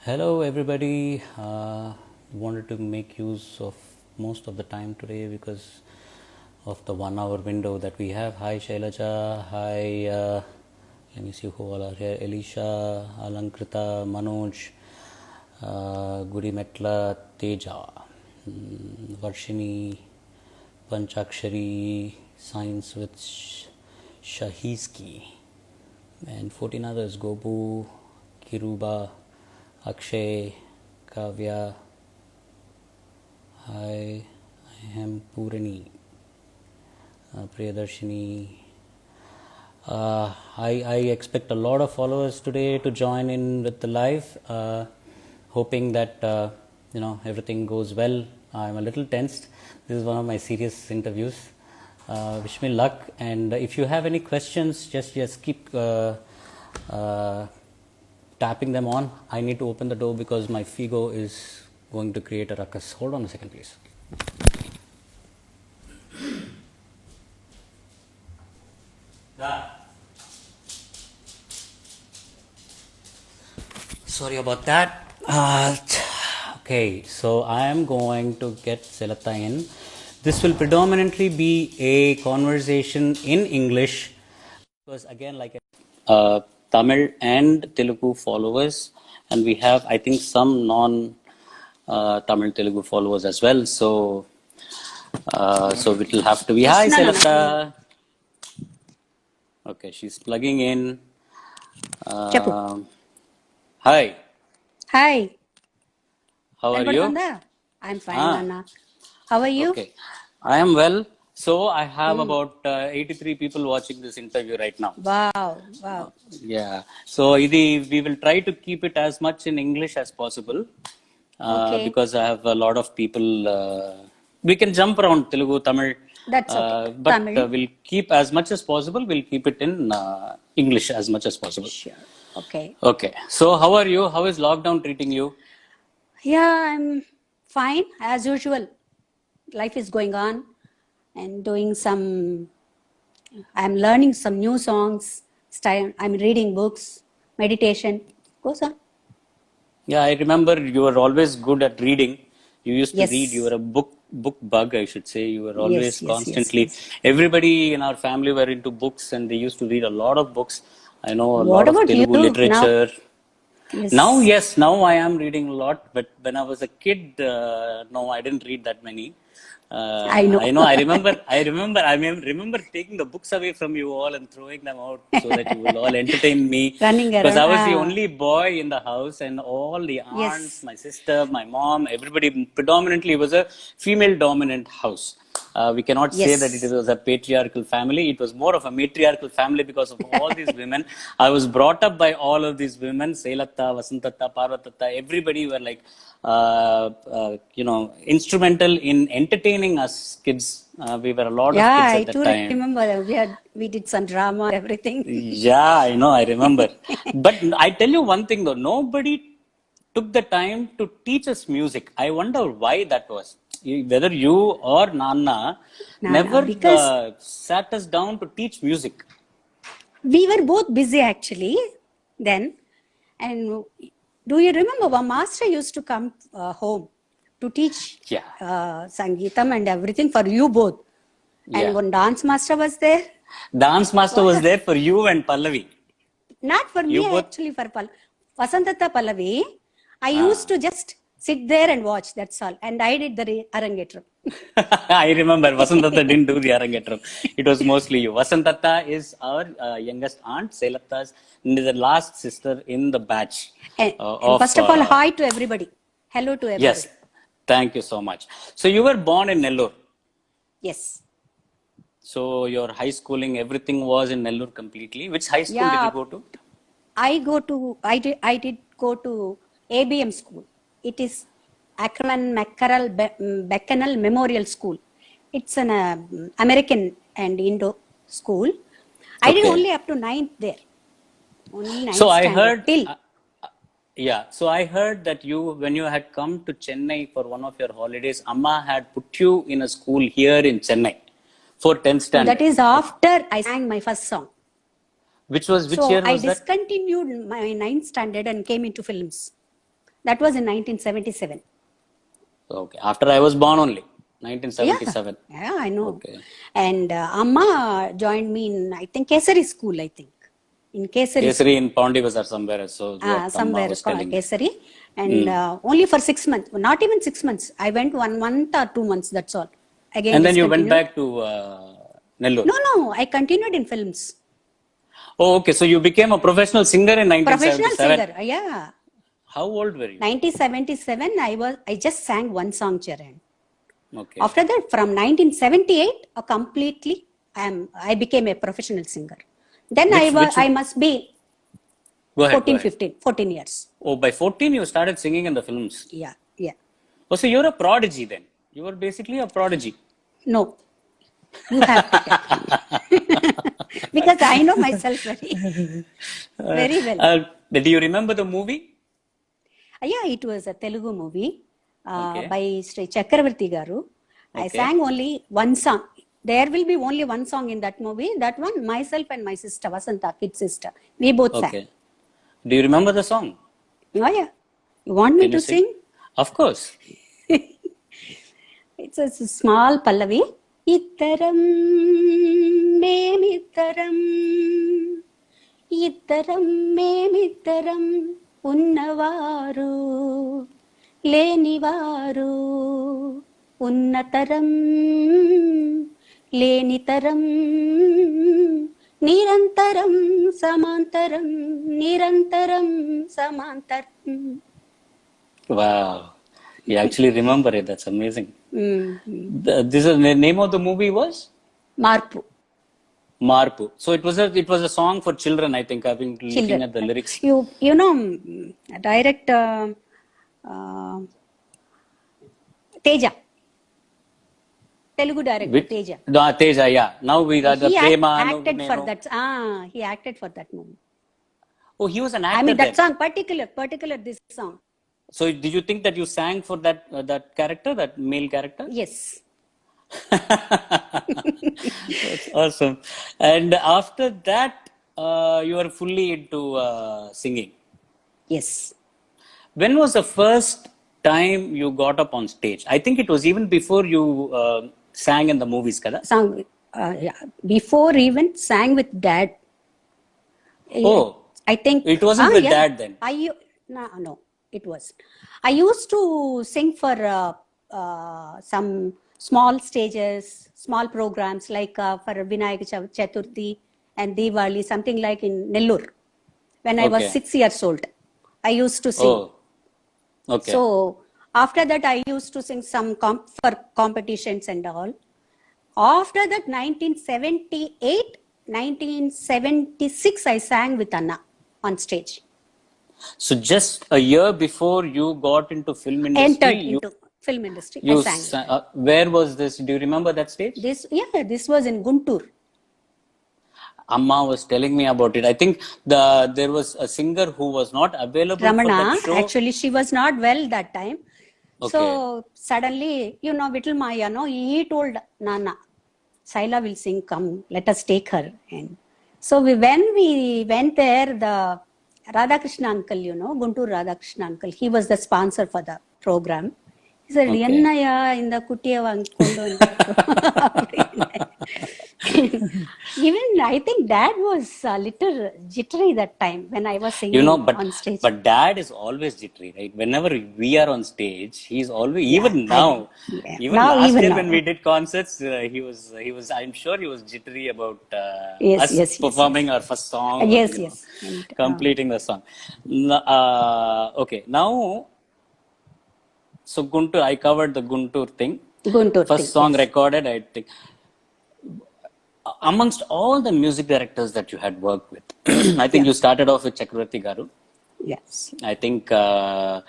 Hello, everybody. Wanted to make use of most of the time today because of the 1 hour window that we have. Hi, Shailaja. Hi, let me see who all are here. Elisha, Alankrita, Manoj, Gudi Metla, Teja, Varshini, Panchakshari, Science with Shahiski, and 14 others: Gobu, Kiruba, Akshay, Kavya. Hi, I am Purani, Priyadarshini. I expect a lot of followers today to join in with the live. Hoping that everything goes well. I'm a little tensed. This is one of my serious interviews. Wish me luck. And if you have any questions, just keep tapping them on. I need to open the door because my Figo is going to create a ruckus. Hold on a second, please. Sorry about that. Okay, so I am going to get Selata in. This will predominantly be a conversation in English because, again, like Tamil and Telugu followers, and we have, I think, some non-Tamil Telugu followers as well. So it will have to be. Hi, Selata. Okay, she's plugging in. Hi. Hi. How are you? I'm fine, Nana. How are you? Okay, I am well. So I have about 83 people watching this interview right now. Wow. Yeah. So we will try to keep it as much in English as possible Okay. because I have a lot of people. We can jump around Telugu, Tamil. That's okay. But Tamil. we'll keep as much as possible. We'll keep it in English as much as possible. Sure. Okay. Okay. So how are you? How is lockdown treating you? Yeah, I'm fine as usual. Life is going on and I'm learning some new songs. I'm reading books, meditation. Goes on. Yeah, I remember you were always good at reading. You used to read. You Yes. were a book bug, I should say. You were always Yes. constantly. Everybody in our family were into books, and they used to read a lot of books. I know a lot What of about you Telugu now? literature. Now, Yes. yes, now I am reading a lot. But when I was a kid, no, I didn't read that many. I know. I know. I remember taking the books away from you all and throwing them out so that you will all entertain me. Running Because around. I was the only boy in the house, and all the aunts, Yes. my sister, my mom, everybody, predominantly, it was a female dominant house. We cannot say that it Yes. was a patriarchal family. It was more of a matriarchal family because of all these women. I was brought up by all of these women. Selatta, Vasantatta, Parvatatta, everybody were like, instrumental in entertaining us kids. We were a lot of Yeah, kids I at that too time. remember we did some drama, everything. Yeah, I know, I remember. But I tell you one thing though, nobody took the time to teach us music. I wonder why that was. Whether you or Nana Nana, never because sat us down to teach music. we were both busy actually then. And do you remember one master used to come home to teach Yeah, Sangeetam and everything for you both? And yeah. one dance master was there. Dance master was there for you and Pallavi. Not for You me both. actually, for Vasantata Pallavi. I used Ah. to just sit there and watch, that's all. And I did the Arangetram. I remember Vasantatta didn't do the Arangetram. It was mostly you. Vasantatta is our youngest aunt. Selatta's the last sister in the batch And of. first of all, hi to everybody. Hello to Yes, everybody. thank you so much. So you were born in Nellore. Yes. So your high schooling, everything was in Nellore completely. Which high school did you Yeah, go to? I did go to ABM school. It is Ackerman Mackerel Beckenel Memorial School. It's an American and Indo school. I did Okay. only up to ninth there. Only So ninth I standard heard, till. yeah. So I heard that when you had come to Chennai for one of your holidays, Amma had put you in a school here in Chennai for 10th No, that standard. is after I sang my first song. Which So year I was that? discontinued my ninth standard and came into films. That was in 1977. Okay, after I was born only, Yeah, 1977. yeah, I know. Okay. And Amma joined me in, I think, Kesari school, I think. In Kesari Kesari school. in Pondi Bazaar somewhere, so what Amma Somewhere was telling me. Kesari. And only for 6 months, not even 6 months. I went 1 month or 2 months, that's all. Again And then you went discontinued. back to Nellore. No, I continued in films. Oh, okay. So you became a professional singer in Professional 1977. singer, yeah. How old were you? 1977, I just sang one song, Charan. Okay. After that, from 1978, completely, I became a professional singer. Then Which I must be go ahead, go 14, ahead. 15, 14 years. Oh, by 14 you started singing in the films. Yeah, yeah. Oh, so you're a prodigy then. You were basically a prodigy. No, you have to tell. Because I know myself very well. Do you remember the movie? Yeah, it was a Telugu movie Okay. by Sri Chakravarti Garu. I Okay. sang only one song. There will be only one song in that movie. That one, myself and my sister, Vasanta, kid sister. We both sang. Okay. Do you remember the song? Oh, yeah. You want me Can to you sing? Of course. It's a small Pallavi. Ittaram memittaram ఇద్దరం మేమిద్దరం ఉన్నవారు లేనివారు ఉన్నతరం లేనితరం నిరంతరం సమాంతరం నిరంతరం సమాంతరం. Wow. You actually remember it. That's amazing. This is the name of the movie was మార్పు. Marpu. So it was a song for children, I think. I've been looking at the lyrics. You know, director Teja, Telugu director Teja. Teja, yeah. Now we the He Prema. acted for that. He acted for that movie. Oh, he was an actor. I mean that then. song, particular this song. So did you think that you sang for that character, that male character? Yes. That's awesome. And after that, you were fully into singing. Yes. When was the first time you got up on stage? I think it was even before you sang in the movies, kada? Song. Yeah. Before even sang with dad. Oh, I think it wasn't with dad then. No, it was. I used to sing for some small stages, small programs like for Vinayak Chaturthi and Diwali, something like in Nellore. When I was Okay. 6 years old, I used to sing. Oh, okay. So after that, I used to sing some for competitions and all. After that, 1978, 1976, I sang with Anna on stage. So just a year before you got into film industry, Entered into film industry, I sang. Where was this? Do you remember that stage? This was in Guntur. Amma was telling me about it. I think there was a singer who was not available Ramana, for that show. actually she was not well that time. Okay. So suddenly, Vittal Maya, no, he told Nana, Saila will sing, come, let us take her. And so when we went there, the Radhakrishna uncle, Guntur Radhakrishna uncle, he was the sponsor for the program. He said, Ennaya in the Kutiya Even I think dad was a little jittery that time when I was singing on stage. But dad is always jittery, right? Whenever we are on stage, he's always, even now, even now, last even year now. when we did concerts, he was, I'm sure he was jittery about Yes, performing our first song. Yes. And, completing the song. Okay, now, so Guntur, I covered the Guntur thing. Guntur First thing, song yes. recorded, I think. Amongst all the music directors that you had worked with, I think you started off with Chakravarti Garu. Yes. I think Ilayaraja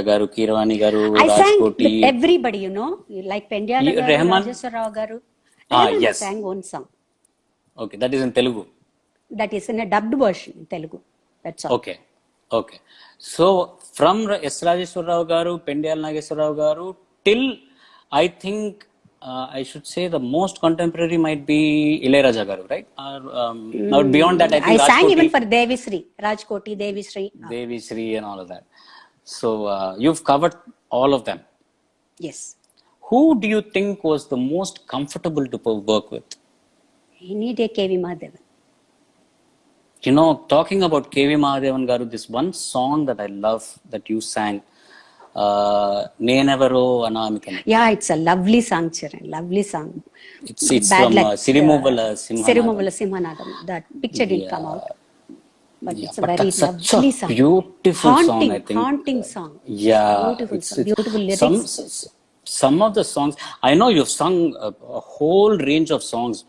Garu, Keeravani Garu, I sang Rajkoti. with everybody, like Pendyala Garu, Rahman? Rajeswara Rao Garu. Yes. I sang one song. Okay, that is in Telugu. That is in a dubbed version in Telugu. That's all. Okay. So from S. Rajeswara Rao Garu, Pendyala Nageswara Rao Garu till I think I should say the most contemporary might be Ilayaraja garu, right? Or now beyond that, I I think sang even Rajkoti, for Devi Sri, Rajkoti, Devi Sri. Devi Sri, and all of that. So you've covered all of them. Yes. Who do you think was the most comfortable to work with? Any day KV Mahadevan. You know, talking about KV Mahadevan garu, this one song that I love that you sang, Nenevaro Anamikanu. Yeah, it's a lovely song, Charan. Lovely song. It's Bad from luck. Sirimuvala Simhanadam. Sirimuvala Simhanadam. That picture didn't come out. But Yeah, it's a but very that's such lovely a song. beautiful song, I think. Haunting song. Yeah, Beautiful song. Beautiful lyrics. Some of the songs, I know you've sung a whole range of songs,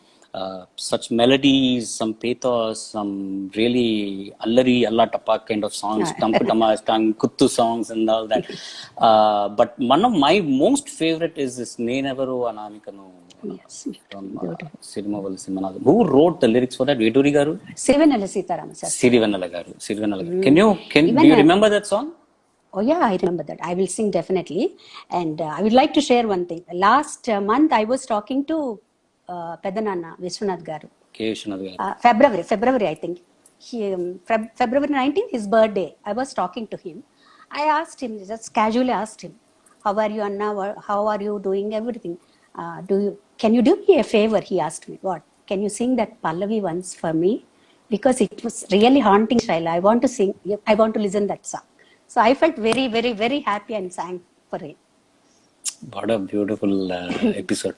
such melodies, some pathos, some really allari alla tappa kind of songs, tamputama tang kuttu songs and all that. But one of my most favorite is this Nenevaro Anamikanu Yes. from Beautiful. Sirimuvala Simhanadam. Who wrote the lyrics for that? Veduri garu? Sivanala Sitaram sir. Sirivanala garu. Sirivanala garu. Do Even you remember that song? Oh yeah, I remember that. I will sing definitely. And I would like to share one thing. Last month I was talking to Pedanana Vishwanath Garu. K. Vishwanath garu. February I think. February 19th, his birthday. I was talking to him. I asked him, just casually asked him, how are you Anna? How are you doing? Everything. Can you do me a favor? He asked me. What? Can you sing that Pallavi once for me? Because it was really haunting style. I want to sing. I want to listen that song. So I felt very, very, very happy and sang for him. What a beautiful episode.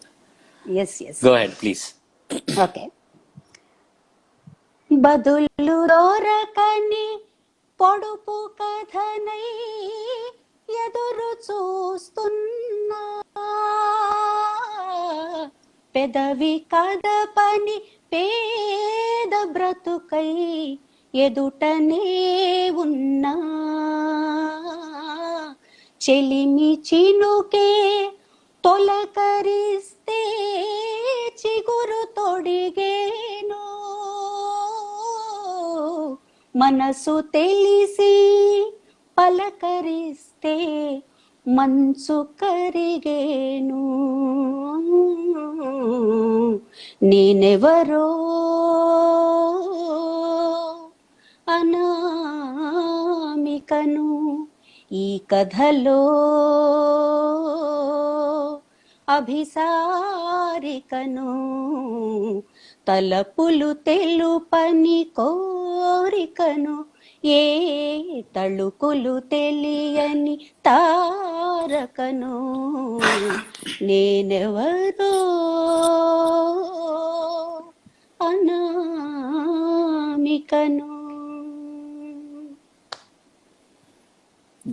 Yes, yes. Go ahead, please. Okay. బదులు దొరకని పొడుపు కథనై ఎదురు చూస్తున్నా పెదవి కదపని పేద బ్రతుకై ఎదుటనే ఉన్నా చెలిమి చినుకే తొలకరిస్తే చిగురు తొడిగేను మనసు తెలిసి పలకరిస్తే మంచు కరిగేను నేనెవరో అనామికను ఈ కథలో అభిసారికను తలపులు తెలుపని కోరికను ఏ తళుకులు తెలియని తారకను నేనెవరో అనామికను.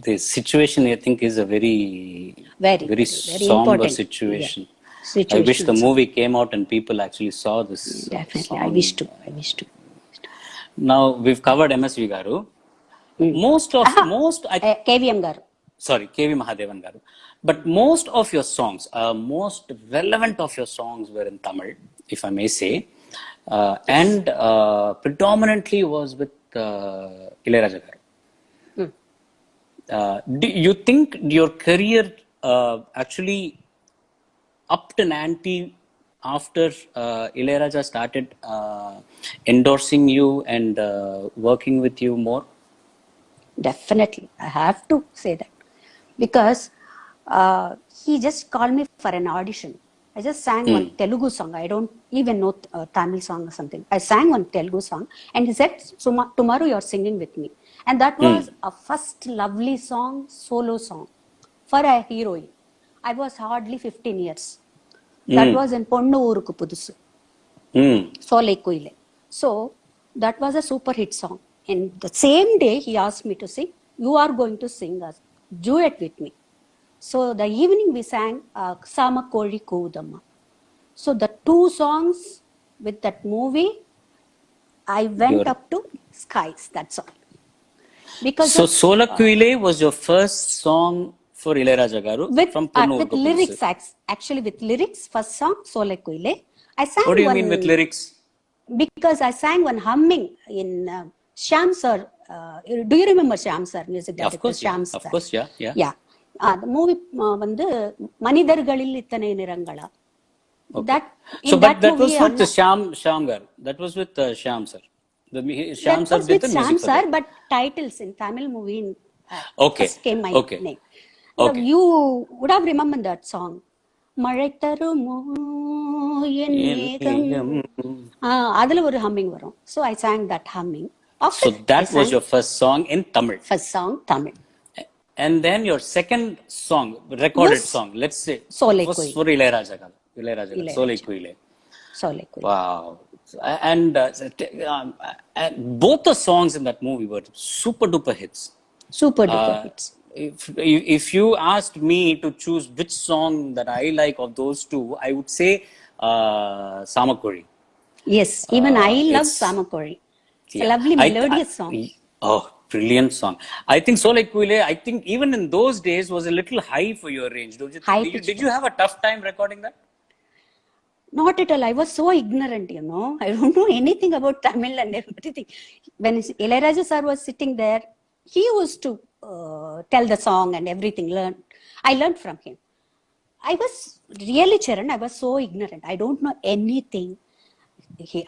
The situation, I think, is a very Very somber important. situation. Yeah. I wish the movie came out and people actually saw this. Definitely. Song. I wish to. Now we've covered MSV garu. Most KVM garu. Sorry, KV Mahadevan garu. But most of your songs, most relevant of your songs were in Tamil, if I may say, and predominantly was with Ilayaraja garu. Do you think your career actually upped an ante after Ilayaraja started endorsing you and working with you more? Definitely. I have to say that. Because he just called me for an audition. I just sang one Telugu song. I don't even know Tamil song or something. I sang one Telugu song and he said, tomorrow you're singing with me. And that was a first lovely song, solo song for a heroine. I was hardly 15 years. That was in Ponnu Uruku Pudusu. Solai Koile. So that was a super hit song. And the same day he asked me to sing, you are going to sing a duet with me. So the evening we sang Sama Koli Koodamma. So the two songs with that movie, I went up to skies, that's all. Because So Solakuile was your first song for Ilayaraja garu from Ponnu with lyrics, actually with lyrics, first song Solakuile. I sang What do you mean with lyrics? Because I sang one humming in Shyam sir. Do you remember Shyam sir, music director? Of course, Shyam yeah. sir. Of course, yeah. Yeah. The movie வந்து மனிதர்களில் இத்தனை நிறங்களா Okay. That So, in but that that was movie, with the Anna, Shyam Gar. That was with Shyam sir. Shyam that sir was did with the Sam music for sir, that. but titles in Tamil movie Okay. first came my Okay. name. Okay. You would have remembered that song. மழை தருமோ என் மேகம். அதுல ஒரு humming வரும். So I sang that humming. After So I that was sang your first song in Tamil. first song Tamil. And then your second song, recorded Was song, let's say, Solai was Koi. for Ilayaraja. Ilayaraja, Solai Ilayaraja. Kuile. Solai Koi. Wow. And, and both the songs in that movie were super duper hits. Super duper Uh, hits. if you asked me to choose which song that I like of those two, I would say Samakuri. Yes, even I love It's Samakori. It's a yeah. lovely melodious song. Oh, brilliant song. I think Solai Kuile, I think even in those days was a little high for your range, don't you think? High Did you, pitched. did you have a tough time recording that? Not at all. I was so ignorant, you know. I don't know anything about Tamil and everything. When Ilayaraja sir was sitting there, he used to tell the song and everything. I learned from him. I was really Charan. I was so ignorant. I don't know anything.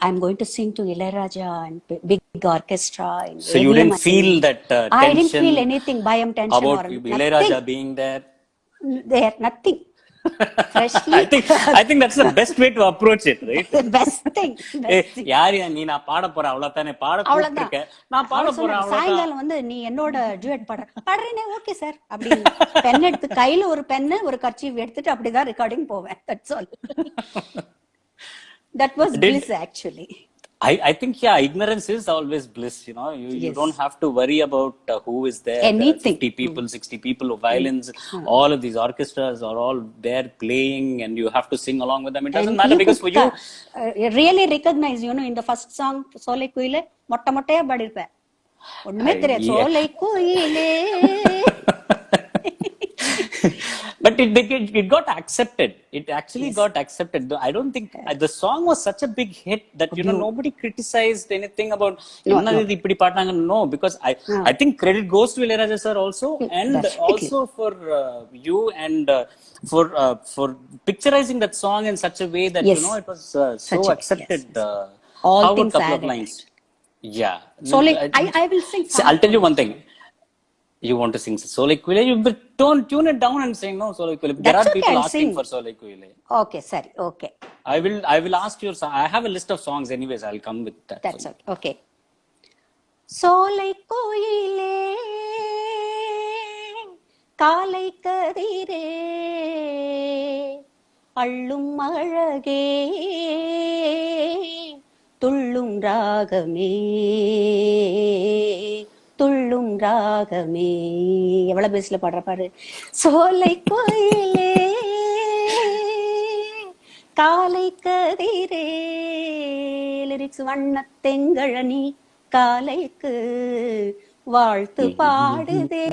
I'm going to sing to Ilayaraja and big orchestra and So you ABM didn't feel that I didn't feel tension anything, bayam tension about or Ilayaraja nothing. being there? There, nothing. I Freshly think that's the best way to approach it, right? best thing. Best thing. யார் நீ நான் பாட போறேன் அவ்வளவுதானே பாட அவ்வளவுதான் கூப்பிட்டுருக்க நான் பாட அவள் போறேன் சொன்ன அவ்வளவுதான் சாயங்காலம் வந்து நீ என்னோட ஜுவெட் பாடுறேனே ஓகே சார் அப்படின்னு பென் எடுத்து கையில ஒரு பென்னு ஒரு கர்ச்சீஃப் எடுத்துட்டு அப்படிதான் ரெக்கார்டிங் போவேன். That's all. That was bliss actually. I think yeah, ignorance is always bliss. You know, you Yes. don't have to worry about who is there. Anything. 50 people, 60 people, violins, all of these orchestras are all there playing, and you have to sing along with them. It doesn't And matter you because for could you, really recognize, you know, in the first song சோலை குயிலே மொட்டை மொட்டையா பாடிருப்பேன். ஒண்ணுமே தெரியாது. yeah. சோலை குயிலே. But it got accepted. It actually got accepted. I don't think the song was such a big hit that you know nobody criticized anything about No. இப்படி பாட்டாங்க. No, because I think credit goes to Ilayaraja sir also, and Definitely. also for you and for picturizing that song in such a way that Yes. you know it was so Such a- accepted. yes. All How about things couple of added. lines? Yeah. So like I will sing. See, I'll tell you one thing. You want to sing Solai Kuile, you don't tune it down and sing no Solai Kuile. There That's are okay, people I'll asking sing. for Solai Kuile. Okay, sorry. Okay. I will ask you. I have a list of songs anyways. I'll come with that. That's okay. Okay. சோலை கோயிலே காலை கதிரே அள்ளும் அழகே துள்ளும் ராகமே துள்ளும் ராகமே எவ்வளவு பேஸ்ல பாடுற பாரு. சோலை கோயிலே காலை கதிரே லிரிக்ஸ் வண்ணத்தெங்கழனி காலைக்கு வாழ்த்து பாடுதே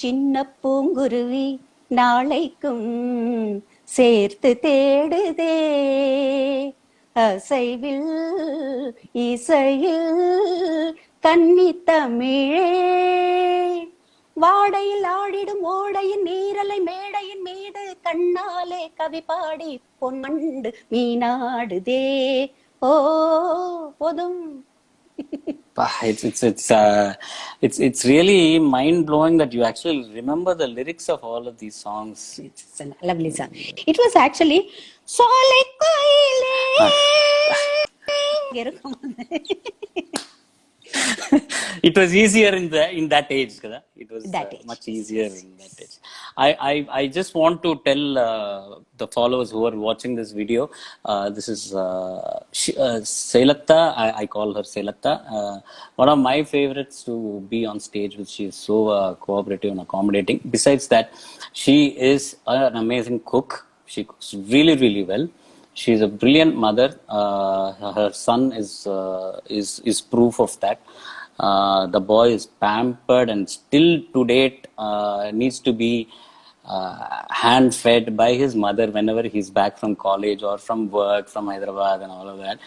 சின்ன பூங்குருவி நாளைக்கும் சேர்த்து தேடுதே அசைவில் இசையில் கன்னி தமிழே வாடையில் ஆடிடும் ஓடையின் நீரலை மேடையின் மீது கண்ணாலே கவி பாடி பொன்மண்டு மீனாடுதே ஓ போதும். It's really mind blowing that you actually remember the lyrics of all of these songs. It's a lovely song. It was actually சோலை கோயிலே இருக்கும். It was easier in that age, kada? It was That age. much easier in that age. I just want to tell the followers who are watching this video, this is Selatta. I call her Selatta. One of my favorites to be on stage with. She is so cooperative and accommodating. Besides that, she is an amazing cook. She cooks really, really well. She's a brilliant mother. Her son is proof of that. The boy is pampered and still to date needs to be hand fed by his mother whenever he's back from college or from work from Hyderabad and all of that.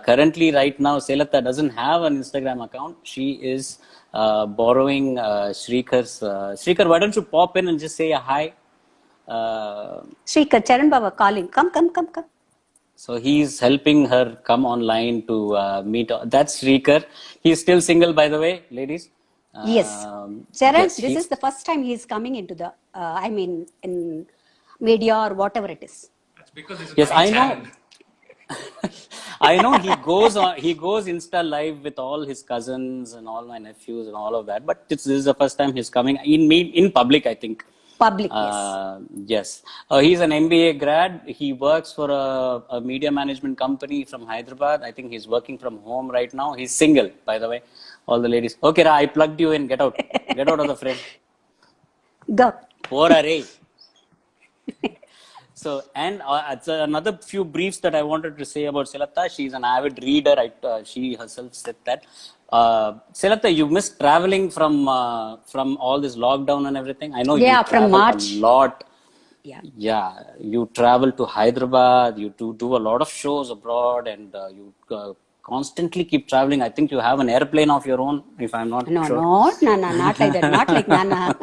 Currently, right now, Selatta doesn't have an Instagram account. She is borrowing Srikar's. Srikar, why don't you pop in and just say a hi? Shrikar, Charan Baba calling. Come, come, come, come. So he's helping her come online to meet. That's Shrikar. He's still single, by the way, ladies. Yes. Charan, Yes, this is the first time he is coming into the, in media or whatever it is. That's because he's a yes, bloody I know. talent. I know he goes on. He goes Insta live with all his cousins and all my nephews and all of that. But this is the first time he's coming in public. I think. Public, yes. Yes. He's an MBA grad. He works for a media management company from Hyderabad. I think he's working from home right now. He's single, by the way. All the ladies. Okay, Ra, I plugged you in. Get out. Get out of the frame. Go. Poor Ray. So, and it's another few briefs that I wanted to say about Selata. She's an avid reader. She herself said that. Selata, you missed traveling from all this lockdown and everything. I know Yeah, you from travel March. a lot. Yeah. Yeah, you travel to Hyderabad. You do a lot of shows abroad, and you constantly keep traveling. I think you have an airplane of your own, if I'm not No, sure. not Nana, not like that. Not like Nana.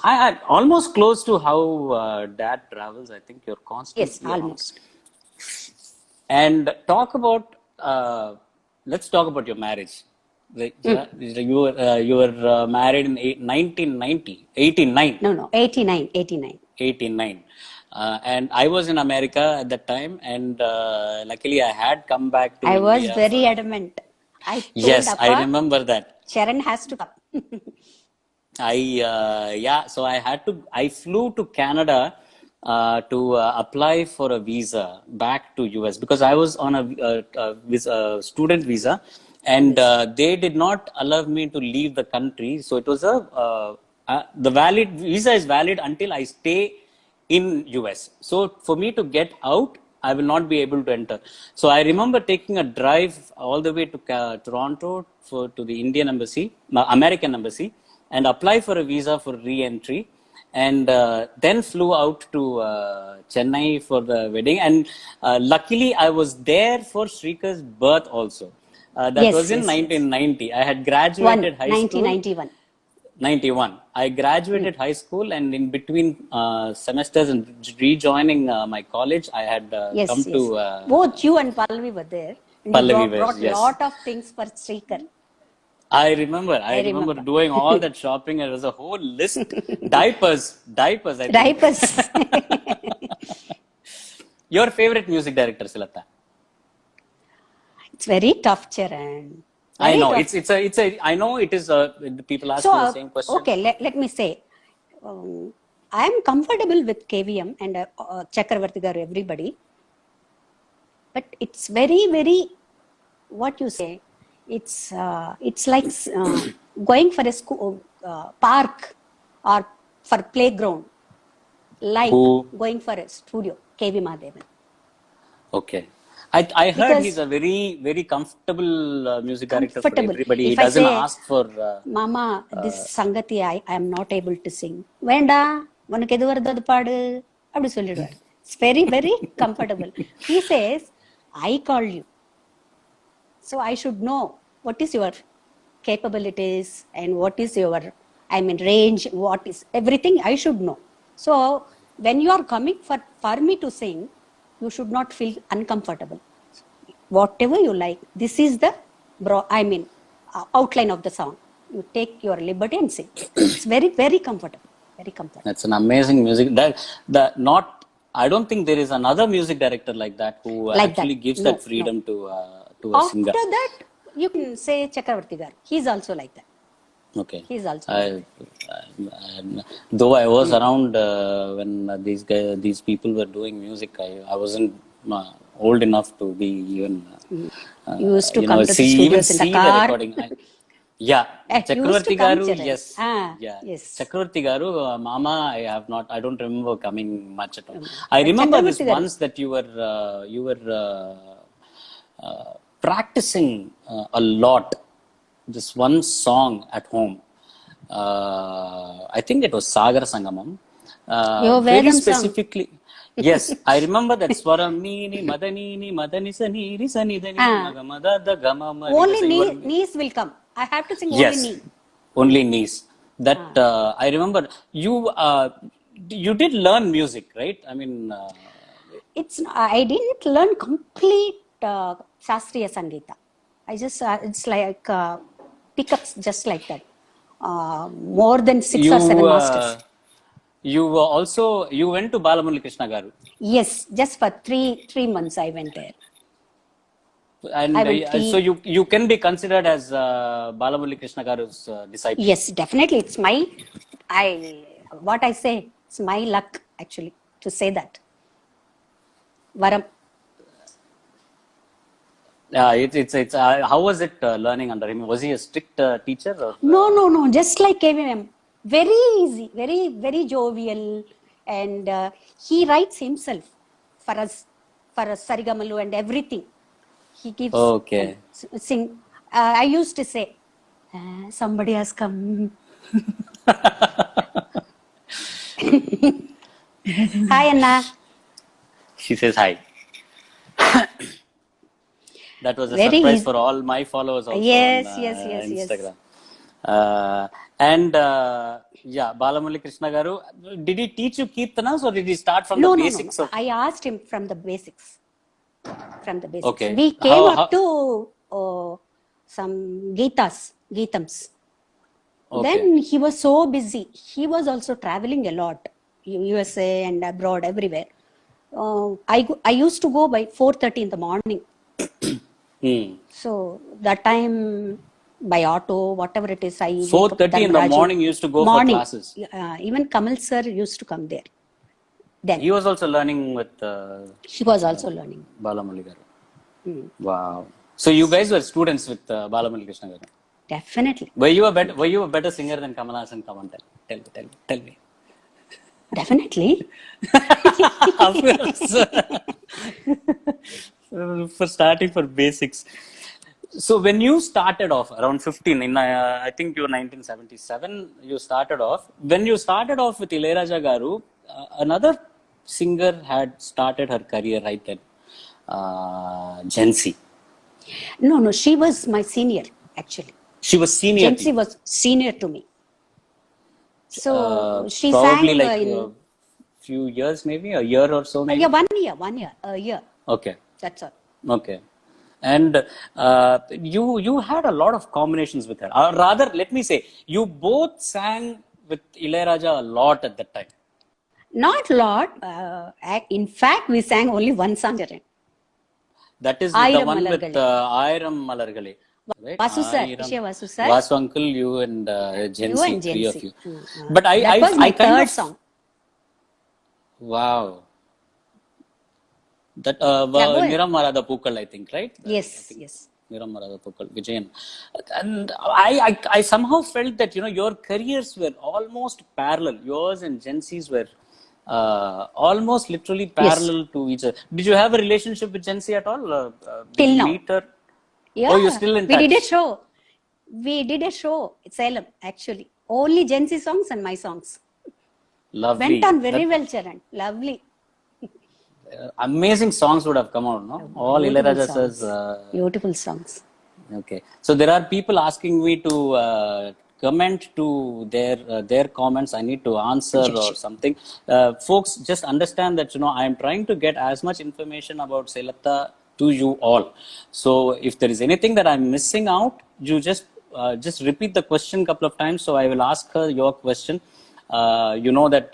I'm almost close to how Dad travels. I think you're constantly Yes, around. almost. And let's talk about your marriage. You were married in 1990, 89. No, 89, 89. 89. And I was in America at that time, and luckily I had come back to I was India. very adamant. I told Yes, Appa, I remember that. Sharon has to come. So I flew to Canada to apply for a visa back to US because I was on a student visa, and they did not allow me to leave the country. So it was the valid visa is valid until I stay in US. So for me to get out, I will not be able to enter. So I remember taking a drive all the way to Toronto to the Indian embassy, American embassy, and apply for a visa for re-entry, and then flew out to Chennai for the wedding. And luckily, I was there for Srikar's birth also. That Yes, was in yes, 1990. I had graduated high school. 1991. 91. I graduated high school, and in between semesters and rejoining my college, I had Yes, come yes. to Both you and Pallavi were there. And Pallavi you was, brought yes. lot of things for Srikar. I remember remember. doing all that shopping. It was a whole list. Diapers. I think. Diapers. Your favorite music director, Silata? It's very tough, Charan. I Very know tough. I know it is. People ask So, me the same question. okay, let me say, I am comfortable with KVM and Chakravarti garu, everybody. But it's very, very, what you say, it's like going for a school, park or for playground, like Who? going for a studio, KV Mahadevan. Okay. I heard Because- he's a very, very comfortable music director for Comfortable. everybody. He If I doesn't say, ask for. Mama, this Sangati, I am not able to sing. Venda, உனக்கு எது வருதோ அது பாடு அப்படி சொல்லிடுவார். It's very, very comfortable. He says, I called you. So I should know what is your capabilities and what is your, range, what is everything I should know. So when you are coming for me to sing, you should not feel uncomfortable. Whatever you like, this is the outline of the song. You take your liberty and sing. It's very, very comfortable. Very comfortable. That's an amazing music. I don't think there is another music director like that who Like actually that. gives No, that freedom to a singer. After that, you can say Chakravarti garu. He's also like that. Okay. He's also. Though I was around when these people were doing music, I wasn't old enough to be even. You used to come to the even studios in the see car. recording. Yeah, used to Chakravarti come, garu, Charan. yes. Yes. Chakravarti garu, Mama, I don't remember coming much at all. I remember this Chakravarti garu. once that you were practicing a lot. This one song at home. I think it was Sagar Sangamam. Your Very Vedam song. specifically. Yes, I remember that Swaramini, Madanini, Madanisani, Risanidani, Magamadada, Gamama. Only knees will come. I have to sing Yes, only knee. only knees. That I remember you did learn music, right? I mean, I didn't learn complete Shastriya Sangeeta. I just, it's like pickups just like that. More than 6 or 7 you masters. you were also you went to Balamurali Krishna garu, Yes, just for three months I went there. and I went so three. you can be considered as Balamurali Krishna garu's disciple. Yes, definitely. It's my, what I say, it's my luck actually to say that. Varam. It's how was it learning under him? Was he a strict teacher or No, just like KVM. Very easy, very jovial. And he writes himself for us, Sarigamalu and everything. He gives okay? sing. I used to say, somebody has come. Hi, Anna. She says hi. That was a Very surprise easy. for all my followers also Yes, on yes. Instagram. And yeah, Balamurali Krishna garu, did he teach you Kirtanas or did he start from the No. basics of? I asked him from the basics. Okay. We came How- up how- to some Geetams. Okay. Then he was so busy. He was also traveling a lot, USA and abroad, everywhere. I used to go by 4:30 in the morning. Hmm. So that time by auto, whatever it is, I wake up 4:30 in the Dhanraju. morning you used to go for classes. Even Kamal sir used to come there. Then He was also learning with he was also learning. Balamurali garu. Wow. So you guys were students with Balamurali Krishna garu. Definitely. Were you a better singer than Kamal Hassan? Come on, tell me. Definitely. Of course. For starting for basics. So when you started off around 15, in I think you were 1977, you started off. When you started off with Ilayaraja garu, another singer had started her career right then, Jhansi. No, she was my senior actually. She was senior to Jhansi you. was senior to me. So she Probably sang like in a few years, maybe a year or so, maybe. yeah, 1 year, a year. Okay. That's all. Okay. And you had a lot of combinations with her. Or rather, let me say, you both sang with Ilayaraja a lot at that time. Not lot. In fact, we sang only one song. That is with the Ayiram one with Malargale. Ayiram Malargale. Right? Vasu sir, Ayiram. Ishe Vasu sir. Vasu uncle, you and You Jhansi, and three of Jhansi. you. But That was my kind third of, song. wow. That Yeah, go ahead. Niram Marada Pookal, I think, right? Yes. Niram Marada Pookal, Vijayan. And I somehow felt that, your careers were almost parallel. Yours and Jhansi's were almost literally parallel to each other. Did you have a relationship with Jhansi at all? Did Till you now. meet her? Yeah. Oh, you're still in we touch? did a show. We did a show at Salem, actually. Only Jhansi songs and my songs. Lovely. Went on very well, Charan. Lovely. Amazing songs would have come out, no? All Beautiful Ilayaraja songs. says. Beautiful songs. Okay. So there are people asking me to comment to their comments. I need to answer Sure, or sure. something. Folks, just understand that I am trying to get as much information about Selatta to you all. So if there is anything that I'm missing out, you just repeat the question a couple of times. So I will ask her your question. You know that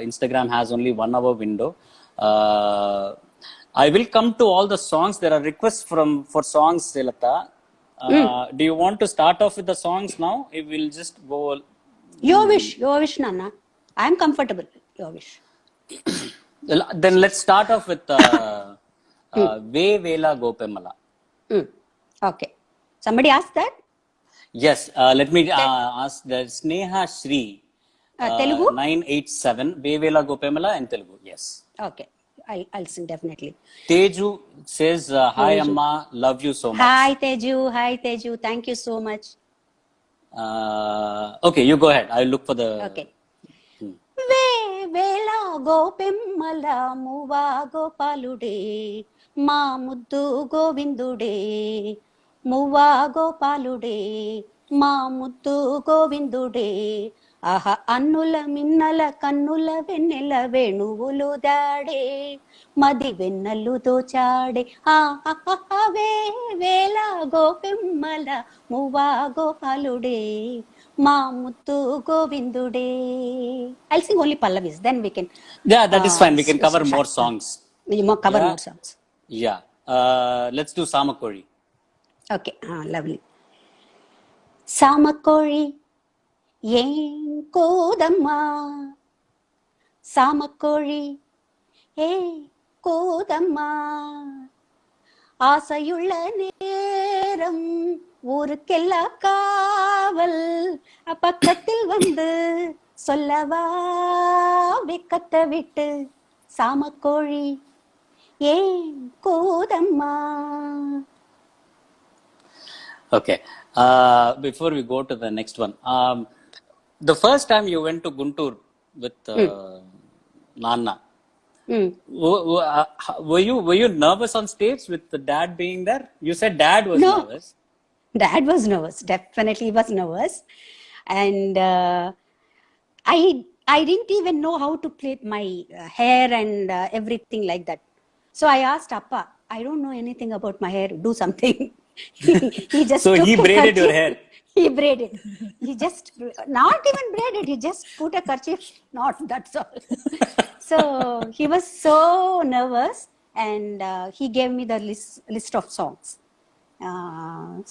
Instagram has only 1 hour window. I will come to all the songs. There are requests for songs, Selatta. Do you want to start off with the songs now? It will just go. Your wish, Nana. I am comfortable. Your wish. Then let's start off with Ve Vela Gopemala. Okay. Somebody asked that? Yes, let me ask that Sneha Shri Telugu? 987 Ve Vela Gopemala in Telugu. Yes. Okay. I'll sing definitely. Teju says, "Hi Amma, love you so much." Hi Teju. Thank you so much. Okay, you go ahead. I'll look for the. Okay. వేవేళ గోపెమ్మల మువా గోపాలుడే మా ముద్దు గోవిందుడే మువ్వా గోపాలుడే మా ముద్దు గోవిందుడే ఆహా అన్నుల మిన్నల కన్నుల వెన్నెల వేణువులు దాడే మది వెన్నెలు దోచాడే వే వేల గోపెమ్మల మువ్వా గోపాలుడే మా Muthu గోవిందుడే. I'll sing only Pallavis, then we can Yeah, that is fine. We can cover more start. songs. We cover Yeah. more songs. Yeah. Let's do Samakori. Okay, lovely. சாமக்கோழி ஏன் கோதம்மா, சாமக்கோழி ஏ கோதம்மா, ஆசையுள்ள நேரம் ஊருக்கெல்லாம் காவல், பக்கத்தில் வந்து சொல்லவா வெக்கத்தை விட்டு, சாமக்கோழி ஏன் கோதம்மா. Okay. Before we go to the next one, the first time you went to Guntur with Nana, Mm. were you nervous on stage with the dad being there? You said dad was No. nervous. Dad was nervous, definitely was nervous. And I didn't even know how to plait my hair and everything like that. So I asked Appa, I don't know anything about my hair, do something. he just So took he a braided your kerchief. hair. He braided. He just, not even braided, he just put a kerchief, not, that's all. So he was so nervous, and he gave me the list of songs.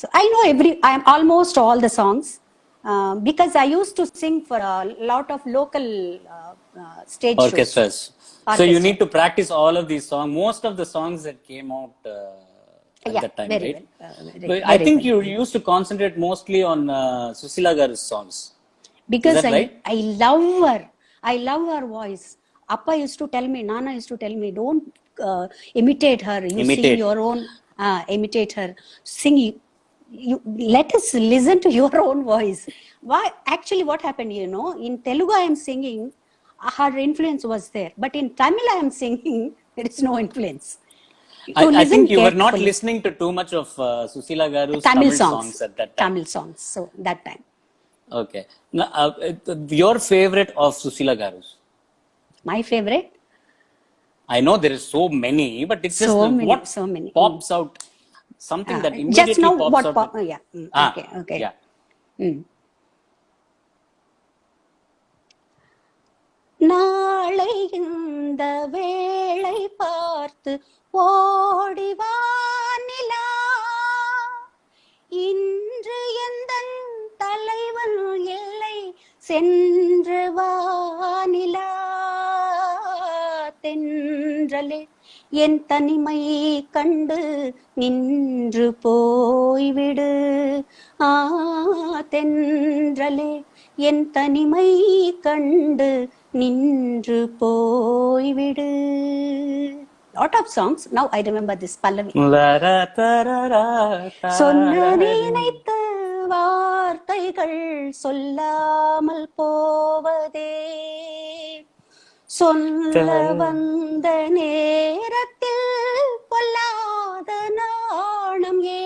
So I know I am almost all the songs, because I used to sing for a lot of local stage Orchestras. shows. So you need to practice all of these songs. Most of the songs that came out at Yeah, that time, very right? well. But I think you used to concentrate mostly on Susila Garu's songs. Because Is that right? I love her. I love her voice. Appa used to tell me, Nana used to tell me, don't imitate her. You Imitate. sing your own, imitate her. Sing, you let us listen to your own voice. Why? Actually, what happened, in Telugu I am singing, her influence was there. But in Tamil I am singing, there is no influence. I think you were not listening to too much of Susila Garu's Tamil songs at that time. Tamil songs. So that time. Okay. Now, your favorite of Susila Garu's? My favorite? I know there is so many, but it's just what so many. pops out. Something that immediately just now pops what out. yeah. Okay. Yeah. நாளை இந்த வேளை பார்த்து ஓடிவானிலா, இன்று எந்தன் தலைவன் இல்லை சென்று வானிலா, தென்றலே என் தனிமை கண்டு நின்று போய்விடு, தென்றலே என் தனிமை கண்டு நின்று போய்விடு. Lot of songs. Now I remember this Pallavi. சொன்ன நினைத்த வார்த்தைகள் சொல்லாமல் போவதே, சொல்ல வந்த நேரத்தில் பொல்லாத நாணம் ஏ,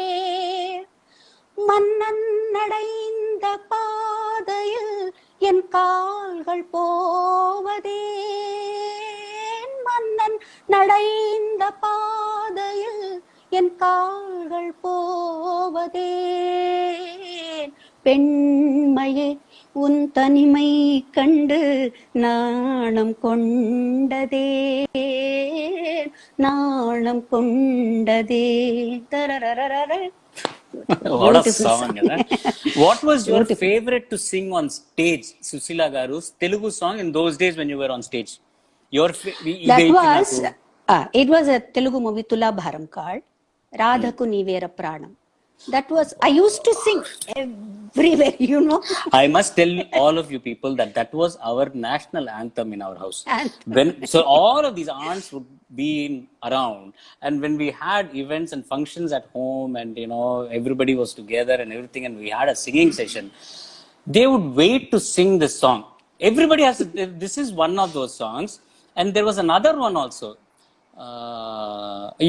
மன்னன் நடைந்த பாதையில் என் கால்கள் போவதே, மன்னன் நடைந்த பாதையில் என் கால்கள் போவதே, பெண்மையே உன் தனிமை கண்டு நாணம் கொண்டதே, நாணம் கொண்டதே. தரரரரர. What a song, What was your favorite to sing on stage, Susila Garu's Telugu song in those days when you were on stage? It was a Telugu movie, Tula Bharam called Radhaku Nivera Pranam. That was, I used to sing everywhere, I must tell all of you people that was our national anthem in our house. So all of these aunts would be around, and when we had events and functions at home, and everybody was together and everything, and we had a singing session, they would wait to sing this song. Everybody has this is one of those songs, and there was another one also.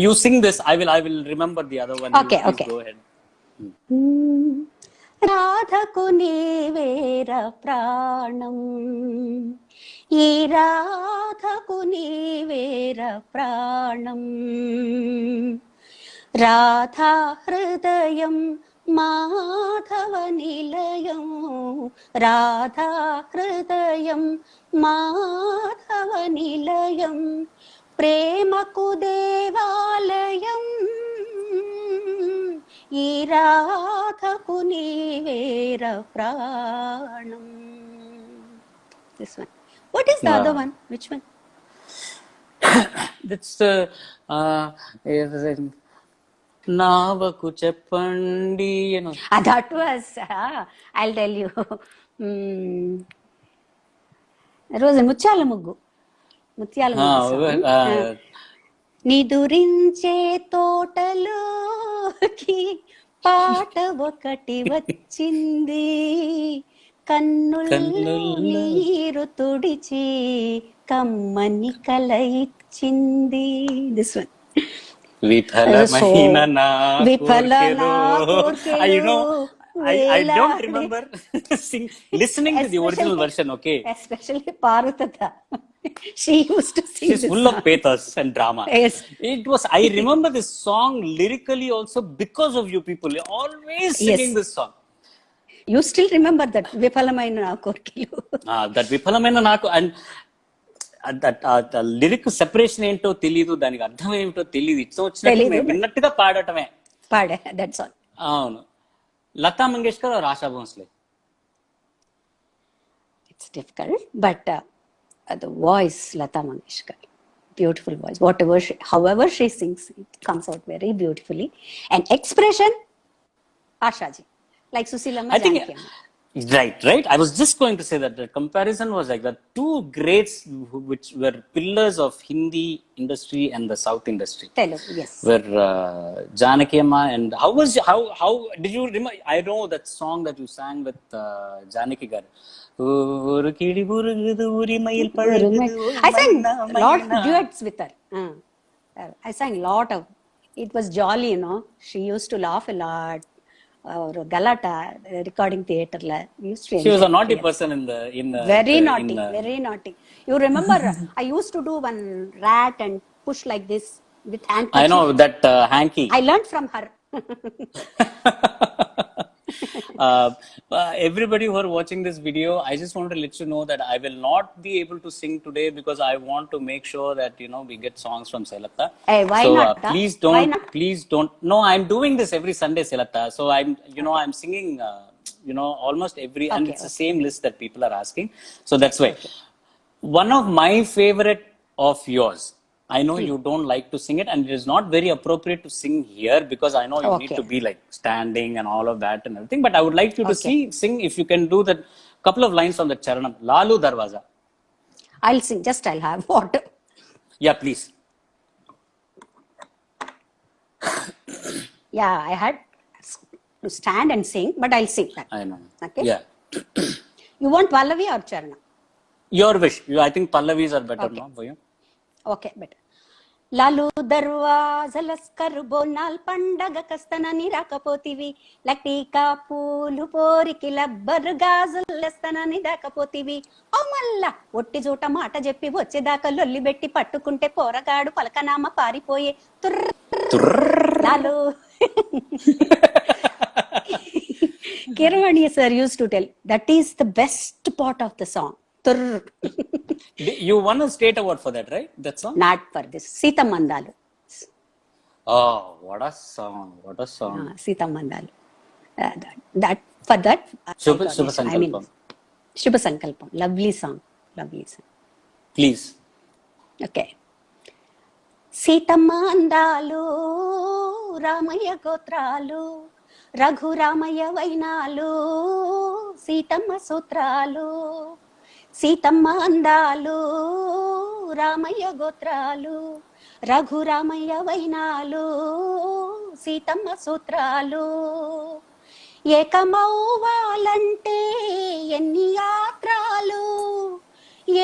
You sing this, I will remember the other one. Okay. Go ahead. రాధకు నీవేర ప్రాణం, ఈ రాధకు నీవేర ప్రాణం. రాధా హృదయం మాధవ నిలయం, రాధా హృదయం మాధవ నిలయం, ప్రేమకు దేవాలయం, ఈ రాధకు నీవేర ప్రాణం. This one. What is the other one? Which one? That's నావకు చెప్పండి, you know. That was, I'll tell you. It was ముత్యాల ముగ్గు. ముత్యాల ముగ్గు song. నిదురించే తోటలోకి పాట ఒకటి వచ్చింది, కన్నుల్లో నీరు తుడిచి కమ్మని కల ఇచ్చింది. This one. విఫలమైన నా విఫల నా కోర్కెలో. You know, I don't remember listening to the original version, okay? Especially Parutata. She used to sing She's this full song. of pathos and drama. Yes. I remember this song lyrically also because of you people. You're always singing this song. You still remember that విఫలమైన నా కోర్కెలు. That విఫలమైన నాకు, and lyric separation ఏంటో తెలీదు, దానికి అర్థం ఏమిటో తెలీదు, ఇట్స్ వచ్చినట్టు విన్నట్టుగా పాడటమే. పాడే, దట్స్ ఆల్. అవును. Lata Mangeshkar or ASHA Bhonsle? It's difficult, but the voice, Lata Mangeshkar, beautiful voice. However she sings, it comes out very beautifully. And expression, Ashaji, like Susilamma, I think, Janaki Amma. right. I was just going to say that the comparison was like the two greats which were pillars of Hindi industry and the South industry. Telugu, yes. Were Janaki Amma, and how did you remember? I know that song that you sang with Janaki Gar. I sang a lot of duets with her. I sang a lot of. It was jolly, you know. She used to laugh a lot. Or Galata recording theatre la used to. She was a naughty person in the very naughty, very naughty. You remember? I used to do one rat and push like this with hand. I know that hanky. I learned from her. Everybody who are watching this video, I just want to let you know that I will not be able to sing today because I want to make sure that we get songs from Selata. Hey, why so not? Please don't. No, I'm doing this every Sunday, Selata. So I'm singing almost every, and it's the same list that people are asking. So that's why. Okay. One of my favorite of yours, I know you don't like to sing it, and it is not very appropriate to sing here because I know you need to be like standing and all of that and everything. But I would like you to sing if you can do that couple of lines from the Charanam. Lalu Darwaza. I'll sing. Just I'll have water. Yeah, please. Yeah, I had to stand and sing, but I'll sing that. I know. Okay. Yeah. You want Pallavi or Charanam? Your wish. I think Pallavis are better, no, for you? Okay, better. Lalu దర్వాజలస్కరు బోనాల్ పండగ కస్తనని రాకపోతివి, లటీకా పూలు పోరికి లబ్బరు గాజులెస్తనని దాకపోతివి, ఓ మల్లా ఒట్టి జూట మాట చెప్పి వచ్చేదాకా లొల్లి పెట్టి పట్టుకుంటే పోరగాడు పలకనామ పారిపోయే Lalu. Kiravani sir used to tell that is the best part of the song. You won a state award for that, right? That song? Not for this. Sitamandalu. Oh, what a song! What a song! Sitamandalu. That for that. Shubha Sankalpam. Shubha Sankalpam. Lovely song. Lovely song. Please. Okay. Sitamandalu, Ramaya Gotralu, Raghuramaya Vainalu, Sitama Sutralu. Seethamma అందాలు, రామయ్య గోత్రాలు, రఘురామయ్య వైనాలు, సీతమ్మ సూత్రాలు. ఏకమవ్వాలంటే ఎన్ని యాత్రాలు,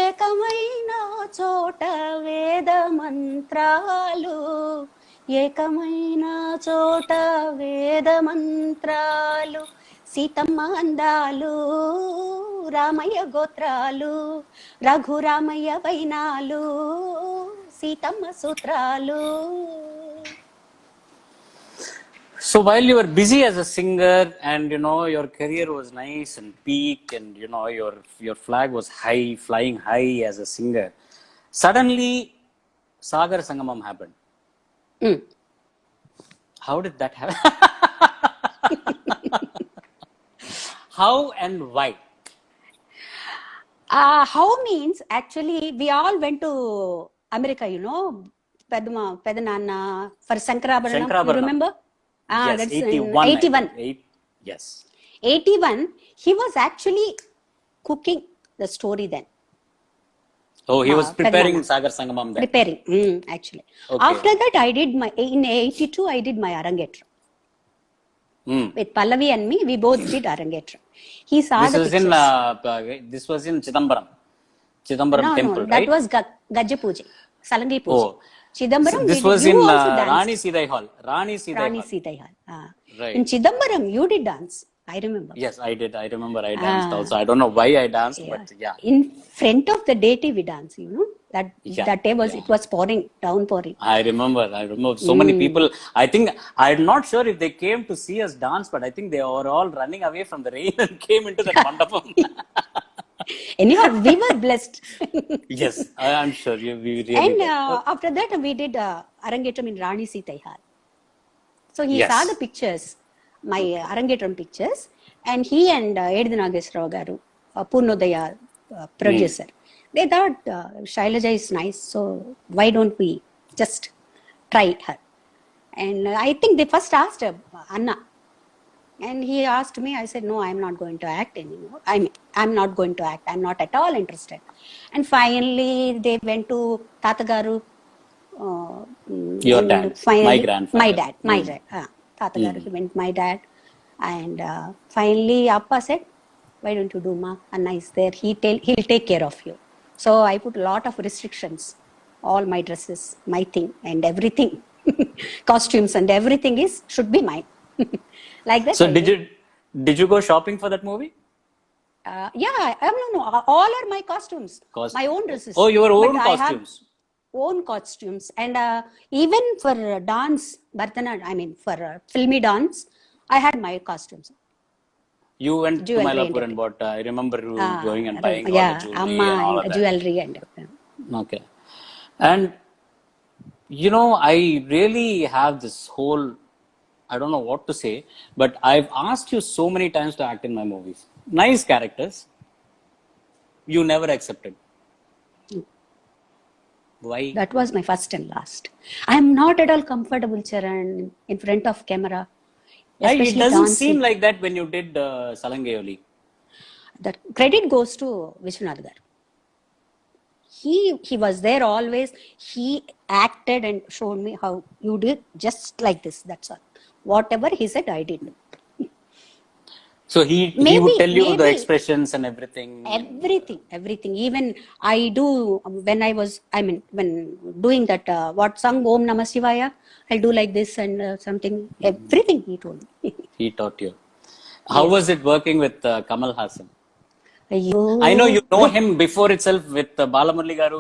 ఏకమైన చోట వేద మంత్రాలు, ఏకమైన చోట వేద మంత్రాలు. సీతమ్మ అందాలు, రామయ్య గోత్రాలు, రఘురామయ్య వైనాలు, సీతమ్మ సూత్రాలు. So while you were busy as a singer and your career was nice and peak and your flag was high, flying high as a singer, suddenly Sagar Sangamam happened. Mm. How did that happen? How and why? How means actually we all went to America, Pedanana for Sankarabharanam. You Shankarabharanam. remember? Yes, That's 81. in 81. Yes. 81. He was actually cooking the story then. Oh, he was preparing Pedanana. Sagar Sangamam then. Preparing, actually. Okay. After that, I did in 82, I did my Arangetram. Hmm. With Pallavi and me, we both did Arangetram. He saw This the was pictures. this was in Chidambaram. Chidambaram No, temple, that right? was Gajja Puja, Salangi Puja. Oh. Chidambaram, So this we did, was you in also danced. Rani Sidai Hall. Rani Sidai Rani Hall. Sidai Hall. Right. In Chidambaram, you did dance. I remember. Yes, I did. I remember I danced also. I don't know why I danced, but yeah. In front of the deity we dance, That Yeah, that day yeah. it was pouring, downpouring. I remember so many people. I think I'm not sure if they came to see us dance, but I think they were all running away from the rain and came into that mandapam. Anyhow, we were blessed. Yes, I'm sure we really And did. after that, we did Arangetram in Rani Sidai Hall. So he Yes. saw the pictures, my Arangetram pictures, and he and Edhi Nageswara garu, Purnodaya producer, they thought Shailaja is nice, so why don't we just try her? And I think they first asked Anna, and he asked me. I said, no, I'm not going to act anymore. I'm not going to act. I'm not at all interested. And finally, they went to Tatagaru. Your and dad, finally, my grandfather. My dad. Tatagaru, he went my dad. And finally, Appa said, why don't you do, Ma? Anna is there. He'll take care of you. So I put a lot of restrictions. All my dresses, my thing, and everything, costumes and everything should be mine. Like that. So did you go shopping for that movie? No. All are my costumes. My own dresses. Oh, your own But costumes. I have own costumes, and even for dance, Bharatanatyam, I mean for filmy dance, I had my costumes. You went to Jewelry Mylapore and and bought. I remember you going and buying all the jewelry Amma and all of and that. jewelry and Okay. And I really have this whole, I don't know what to say, but I've asked you so many times to act in my movies. Nice characters. You never accepted. Why? that was my first and last. I am not at all comfortable, Charan, in front of camera. It Especially doesn't dancing. seem like that when you did Salangayoli. The credit goes to Vishwanath Garu. He was there always. He acted and showed me how you did just like this. That's all. Whatever he said, I did. So he would tell you the maybe. expressions and everything. Everything. Even I do when doing that what song Om Namah Shivaya, I'll do like this and something. Everything he told me. He taught you. How was it working with Kamal Hassan? Ayyo. I know you know him before itself with Balamurali Garu.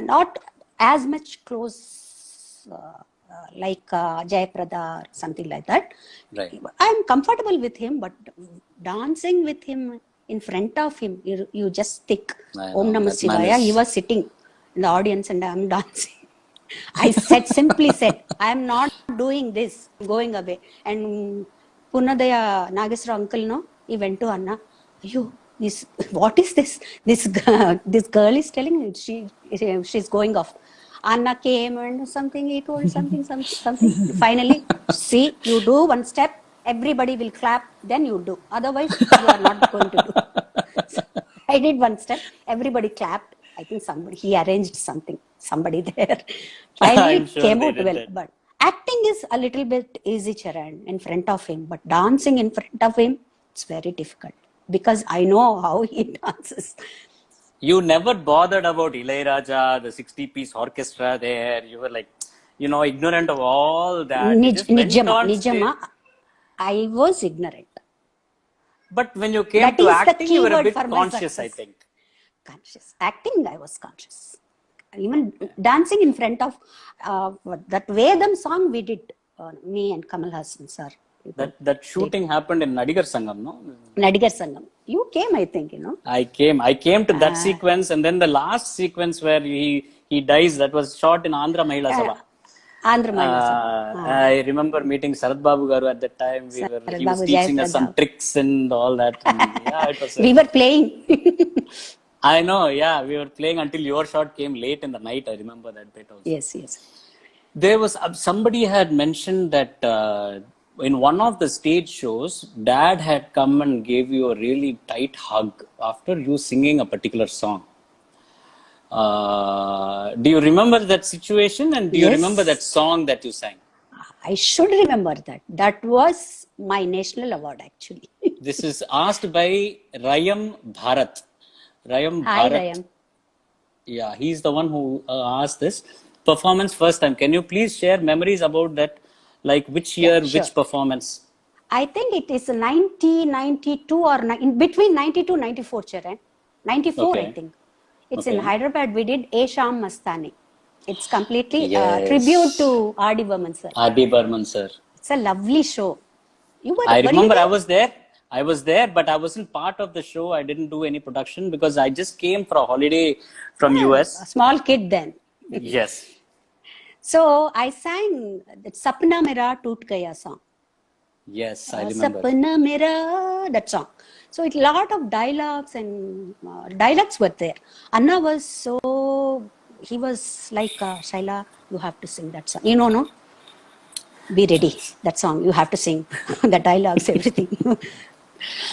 Not as much close like Jayaprada or something like that. Right. I'm comfortable with him, but dancing with him in front of him, you just think Om Namah Shivaya. He was sitting in the audience and I'm dancing. I simply said, I am not doing this, I'm going away. And Purnodaya Nageswara uncle, he went to Anna. What is this? This girl is telling me she's going off. Anna came and he told something. Finally, see, you do one step, everybody will clap, then you do. Otherwise, you are not going to do. So I did one step, everybody clapped. I think he arranged somebody there. Finally, I'm it sure came they out did well. that. But acting is a little bit easy, Charan, in front of him. But dancing in front of him, it's very difficult. Because I know how he dances. You never bothered about Ilayaraja, the 60-piece orchestra there. You were like, ignorant of all that. You just went on stage. Nijama. I was ignorant. But when you came That to is the acting, you were a keyword bit for my conscious, I success. think. Conscious. Acting, I was conscious. Even dancing in front of that Vedam song we did, me and Kamal Hassan sir. That shooting happened in Nadigar Sangam, no? Nadigar Sangam. You came, I think, you know. I came to that sequence, and then the last sequence where he dies, that was shot in Andhra Mahila Sabha. Andhra Mahila Sabha. I remember meeting Sarath Babu Garu at that time. Sarath He was Babu, teaching us Jayasraddha. some tricks and all that. And yeah, it was. We were playing. I know, yeah, we were playing until your shot came late in the night. I remember that bit also. Yes, yes. There was somebody had mentioned that in one of the stage shows, Dad had come and gave you a really tight hug after you singing a particular song. Do you remember that situation, and do you remember that Yes, song that you sang? I should remember that. That was my national award, actually. This is asked by Rayam Bharat. Rayam Hi, Bharat. Rayam. Yeah, he's the one who asked this performance first time. Can you please share memories about that? Like which Yeah, year, sure. which performance? I think it is 1992 or in between 92 94, Charan. 94, I Okay. think. It's in Okay. Hyderabad. We did A Sham Mastani. It's completely tribute Yes. to R.D. Burman, sir. R.D. Burman, sir. It's a lovely show. I Were you remember I there? was there. I was there, but I wasn't part of the show. I didn't do any production because I just came for a holiday from A US. small kid then. Yes. So I sang that Sapna Mera Toot Gaya song. Yes, I remember. Sapna Mera, that song. So a lot of dialogues and dialogues were there. Anna was he was like, Shaila, you have to sing that song. You know, no? Be ready. That song, you have to sing the dialogues, everything.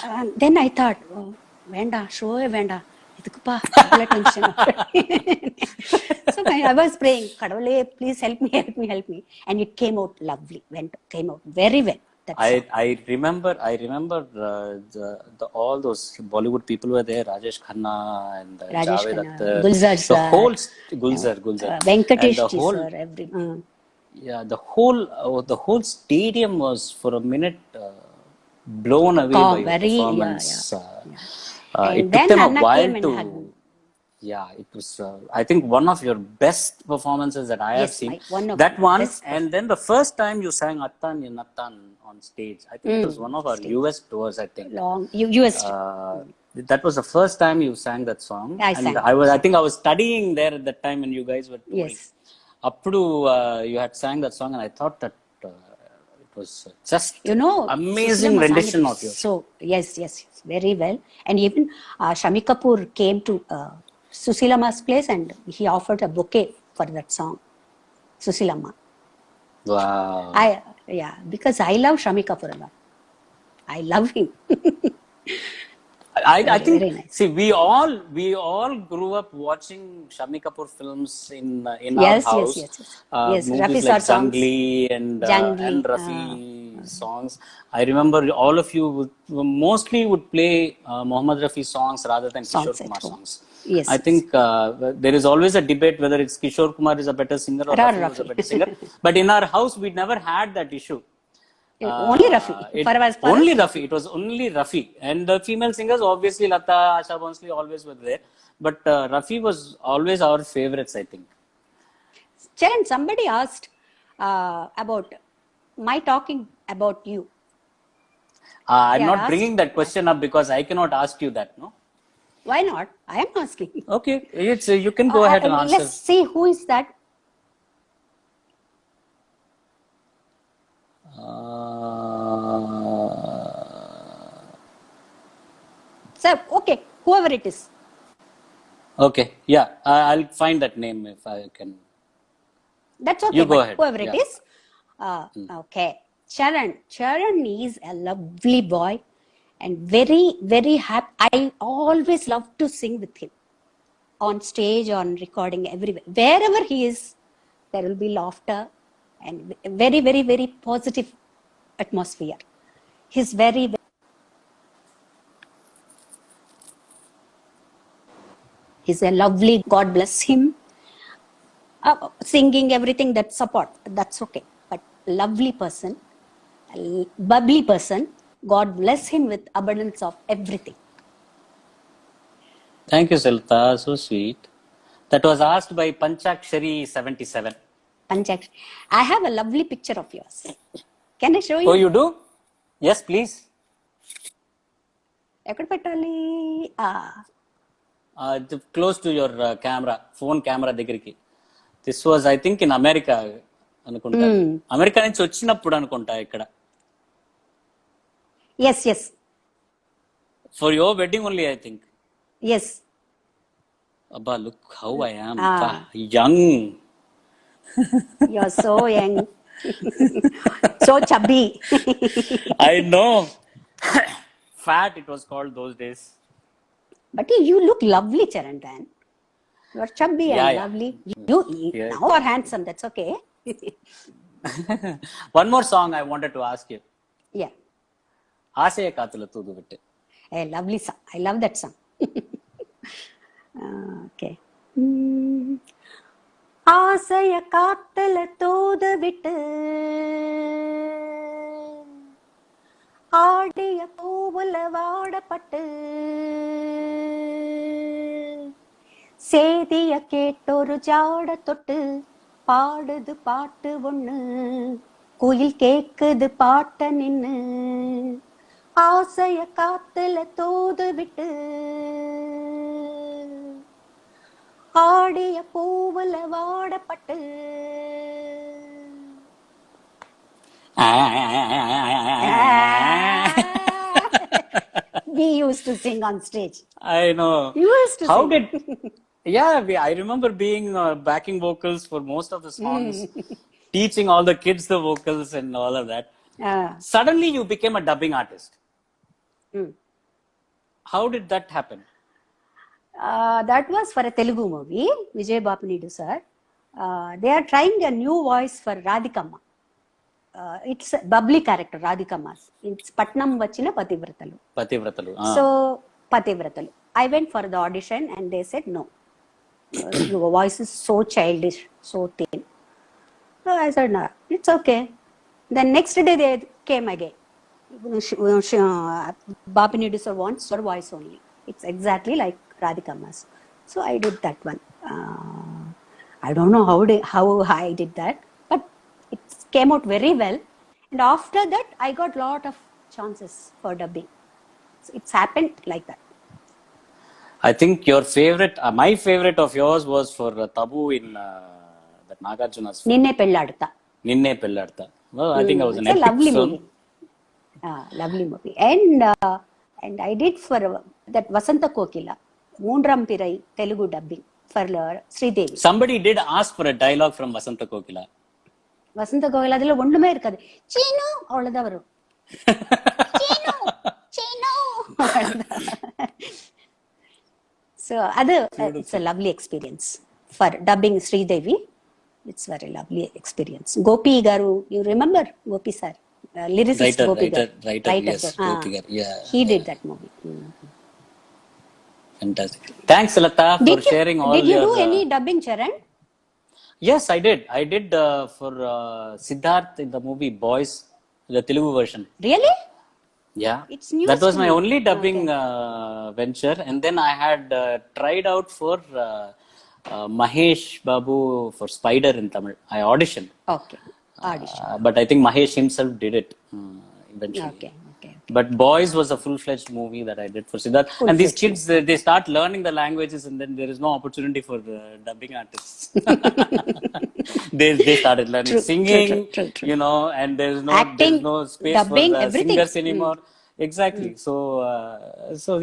And then I thought, oh, Venda, show Venda. இதுக்குப்பா இவ்வளவு tension so I was praying, கடவுளே, please help me, and it came out lovely, came out very well. That song. I remember all those Bollywood people were there. Rajesh Khanna and Rajesh Javed Khanna, Akhtar. Gulzar The sir, whole Gulzar, and Venkatesh the ji whole sir, yeah, the whole stadium was for a minute blown away by calm, your very, performance. And It took then them a Anna while came and to. hugged me. Yeah, it was. I think one of your best performances that I have Yes, seen. one of That my one, best and then the first time you sang Attan in Attan on stage. I think it was one of our stage. US tours. I think. Long US. That was the first time you sang that song, I and sang. I think I was studying there at that time when you guys were touring. Yes. Appudu, you had sang that song, and I thought that it was just You know, amazing Susilama sang rendition it of yours. so yes, very well. And even Shami Kapoor came to Susilama's place and he offered a bouquet for that song, Susilama. Wow. Because I love Shami Kapoor a lot. I love him. I think very nice. see we all grew up watching Shami Kapoor films in our Yes, house. yes. Yes, Movies Rafi like sir songs. Jangli and Jangli, Rafi songs. I remember all of you mostly would play Mohammad Rafi songs rather than Songs Kishore at Kumar home. songs. Yes. I think there is always a debate whether it's Kishore Kumar is a better singer or Rafi was a Rafi. better singer. But in our house, we never had that issue. Only Rafi. Only Rafi. It was only Rafi. And the female singers, obviously, Lata, Asha Bhonsle always were there. But Rafi was always our favorites, I think. Charan, somebody asked about my talking about you. I'm not bringing that question up because I cannot ask you that, no? Why not? I am asking. Okay, you can go ahead and answer. Let's see who is that. Sir, okay, whoever it is. Okay, yeah, I'll find that name if I can. That's okay. You go ahead. Whoever it is. Okay. Charan is a lovely boy and very, very happy. I always love to sing with him on stage, on recording, everywhere. Wherever he is, there will be laughter and very, very, very positive atmosphere. He's he's a lovely, God bless him. Singing everything, that support, that's okay. But lovely person, bubbly person. God bless him with abundance of everything. Thank you, Salita. So sweet. That was asked by Panchakshari77. Panchak, I have a lovely picture of yours. Can I show Oh, you? you do? Yes, please. ఎక్కడ పెట్టాలి? Close to your camera, phone camera దగ్గరికి. This was, I think, in America అనుకుంటా. America నుంచి వచ్చినప్పుడు అనుకుంటా ఇక్కడ. Yes, yes, For your wedding only, I think. yes. Abba, look how I am. Young. You're so young. So chubby. I know. Fat, it was called those days. But you look lovely, Charantan. You're chubby and Yeah, yeah. lovely. You Yeah. now are handsome. That's okay. One more song I wanted to ask you. Yeah. ఆశయ కాతుల తూదు విట్టు. A lovely song. I love that song. Okay. ஆசைய காத்துல தூது விட்டு ஆடிய பூவுல வாடப்பட்டு சேதிய கேட்டொரு ஜாட தொட்டு பாடுது பாட்டு ஒண்ணு குயில் கேக்குது பாட்ட நின்னு ஆசைய காத்துல தூது விட்டு ஆடிய பூவுல வாடப்பட்டு we used to sing on stage. I know. You used to How sing. did? Yeah, I remember being backing vocals for most of the songs, teaching all the kids the vocals and all of that. Suddenly, you became a dubbing artist. How did that happen? That was for a Telugu movie, Vijay Bapanidu sir. They are trying a new voice for Radhikamma. It's a bubbly character, Radhikamma. It's Patnam Vachina Pativratalu. Pativratalu. So, Pativratalu. I went for the audition and they said no. Your voice is so childish, so thin. So I said, no, it's okay. Then next day they came again. Bapanidu sir wants your voice only. It's exactly like Radhikamma's. So I did that one. I don't know how I did that, but it came out very well. And after that, I got lot of chances for dubbing. So it's happened like that. I think your favorite, my favorite of yours was for Tabu in that Nagarjuna's film. Ninne Pelladta. Ninne Pelladta. Well, I think I was an It's a epic lovely film. movie. Lovely movie. And I did for that Vasanta Kokila, Moondram Pirai, Telugu dubbing for Sridevi. Somebody did ask for a dialogue from Vasanta Kokila. வசந்த கோவில் அதுல ஒண்ணுமே இருக்காது. சீனு அவ்வளவுதான் வரும். Seenu Seenu. So it's a lovely experience for dubbing Sridevi. It's very lovely experience. Gopi Garu, you remember Gopi sir? Lyricist Gopi Garu. Writer, yes, Gopi Garu. Yeah. He did that movie. Fantastic. Thanks, Lata, for sharing all your... Did you do any dubbing, Charan? Yes, I did. I did for Siddharth in the movie Boys, the Telugu version. Really? Yeah. It's news That was to my me. only dubbing venture. And then I had tried out for Mahesh Babu for Spider in Tamil. I auditioned. Okay. Audition. But I think Mahesh himself did it eventually. Okay. But Boys was a full-fledged movie that I did for Siddharth. And these kids, they start learning the languages and then there is no opportunity for dubbing artists. they started learning singing, true. you know, and there's Acting, no space dubbing, for everything. singers anymore. Exactly. So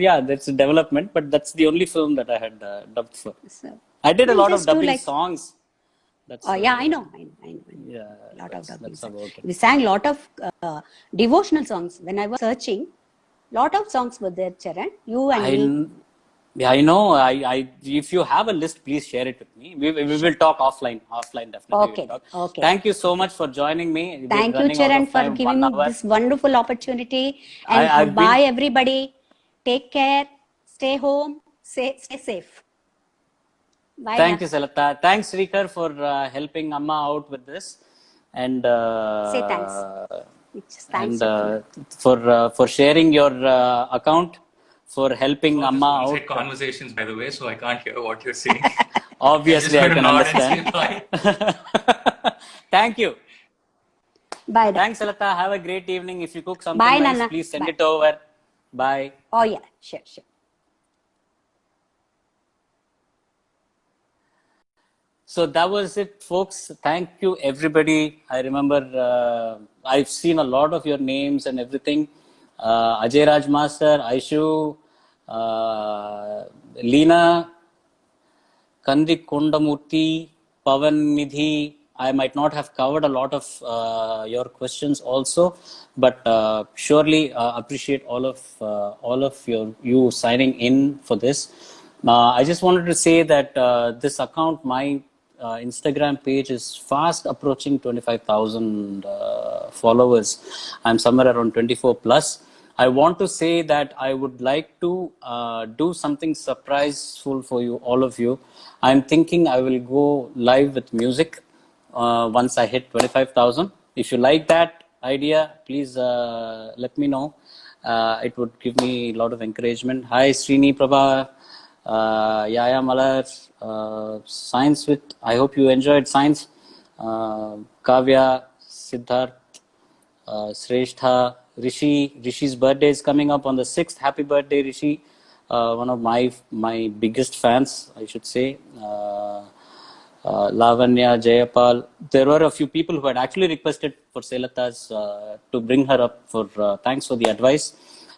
yeah, that's a development, but that's the only film that I had dubbed for. So, I did a lot of just do dubbing like- songs. That's, yeah, I know. Yeah, Lot of dubbing. that's about it. We sang lot of devotional songs. When I was searching, lot of songs were there, Charan. You and me. Yeah, I know. I if you have a list, please share it with me. We will talk offline. Offline, definitely. Okay, we'll talk. okay. Thank you so much for joining me. We're Thank you, running out Charan, of for time, giving 1 me hour. this wonderful opportunity. And I've bye, been- everybody. Take care. Stay home. Stay safe. Bye. Thank you, Salata. Thanks, Srikar, for helping Amma out with this. And Say thanks. Thanks. And for sharing your account, for helping Amma out. One-side conversations, by the way, so I can't hear what you're saying. Obviously, I I'm just can gonna nod and understand. say bye. Thank you. Bye. Thanks, Salata. Have a great evening. If you cook something Bye, nice, Nana. please send Bye. it over. Bye. Oh, yeah, sure. So that was it, folks. Thank you, everybody. I remember I've seen a lot of your names and everything. Ajay Raj Master, Aishu, Leena, Kandik Kondamurti, Pavan Nidhi. I might not have covered a lot of your questions also, but surely appreciate all of you signing in for this. I just wanted to say that this account, my Instagram page, is fast approaching 25,000 followers. I'm somewhere around 24 plus. I want to say that I would like to do something surpriseful for you, all of you. I'm thinking I will go live with music once I hit 25,000. If you like that idea, please let me know. It would give me a lot of encouragement. Hi, Srini Prabha, Yaya Malar, Science with. I hope you enjoyed Science. Kavya, Siddharth, Sreshtha, Rishi's birthday is coming up on the 6th. Happy birthday, Rishi. One of my biggest fans, I should say. Lavanya, Jayapal. There were a few people who had actually requested for Selata's to bring her up for thanks for the advice.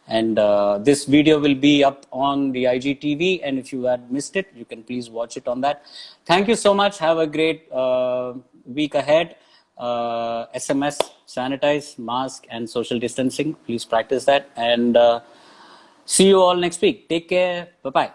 And this video will be up on the IGTV. And if you had missed it, you can please watch it on that. Thank you so much. Have a great week ahead. SMS, sanitize, mask, and social distancing. Please practice that. And see you all next week. Take care. Bye-bye.